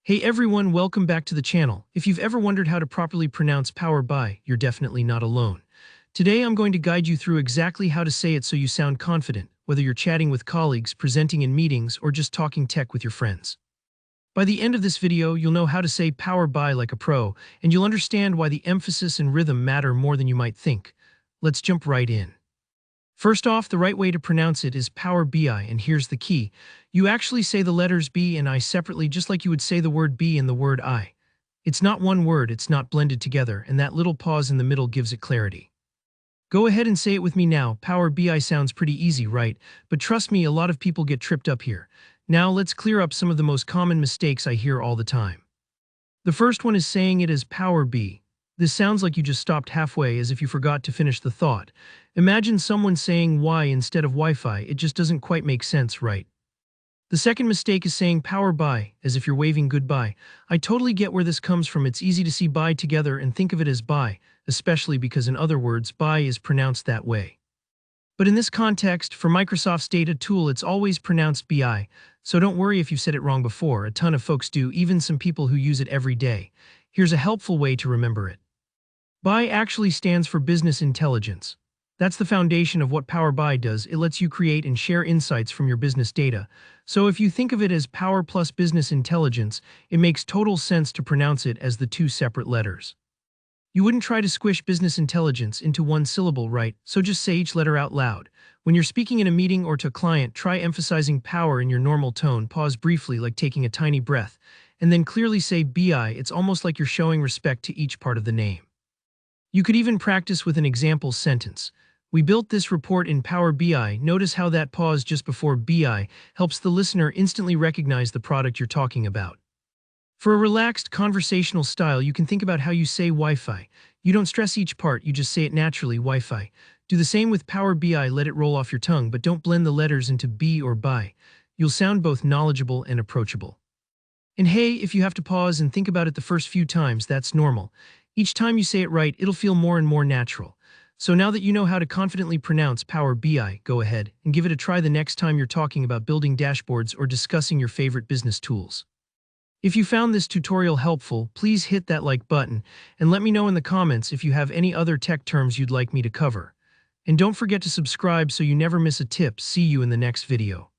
Hey everyone, welcome back to the channel. If you've ever wondered how to properly pronounce Power BI, you're definitely not alone. Today I'm going to guide you through exactly how to say it so you sound confident, whether you're chatting with colleagues, presenting in meetings, or just talking tech with your friends. By the end of this video, you'll know how to say Power BI like a pro, and you'll understand why the emphasis and rhythm matter more than you might think. Let's jump right in. First off, the right way to pronounce it is Power BI, and here's the key. You actually say the letters B and I separately, just like you would say the word B and the word I. It's not one word, it's not blended together, and that little pause in the middle gives it clarity. Go ahead and say it with me now. Power BI sounds pretty easy, right? But trust me, a lot of people get tripped up here. Now let's clear up some of the most common mistakes I hear all the time. The first one is saying it as Power B. This sounds like you just stopped halfway, as if you forgot to finish the thought. Imagine someone saying Y instead of Wi-Fi. It just doesn't quite make sense, right? The second mistake is saying Power BI, as if you're waving goodbye. I totally get where this comes from. It's easy to see buy together and think of it as buy, especially because in other words, buy is pronounced that way. But in this context, for Microsoft's data tool, it's always pronounced BI, so don't worry if you've said it wrong before. A ton of folks do, even some people who use it every day. Here's a helpful way to remember it. BI actually stands for business intelligence. That's the foundation of what Power BI does. It lets you create and share insights from your business data. So if you think of it as Power plus Business Intelligence, it makes total sense to pronounce it as the two separate letters. You wouldn't try to squish business intelligence into one syllable, right? So just say each letter out loud. When you're speaking in a meeting or to a client, try emphasizing power in your normal tone. Pause briefly, like taking a tiny breath, and then clearly say BI. It's almost like you're showing respect to each part of the name. You could even practice with an example sentence. We built this report in Power BI. Notice how that pause just before BI helps the listener instantly recognize the product you're talking about. For a relaxed conversational style, you can think about how you say Wi-Fi. You don't stress each part, you just say it naturally, Wi-Fi. Do the same with Power BI, let it roll off your tongue, but don't blend the letters into B or BI. You'll sound both knowledgeable and approachable. And hey, if you have to pause and think about it the first few times, that's normal. Each time you say it right, it'll feel more and more natural. So now that you know how to confidently pronounce Power BI, go ahead and give it a try the next time you're talking about building dashboards or discussing your favorite business tools. If you found this tutorial helpful, please hit that like button and let me know in the comments if you have any other tech terms you'd like me to cover. And don't forget to subscribe so you never miss a tip. See you in the next video.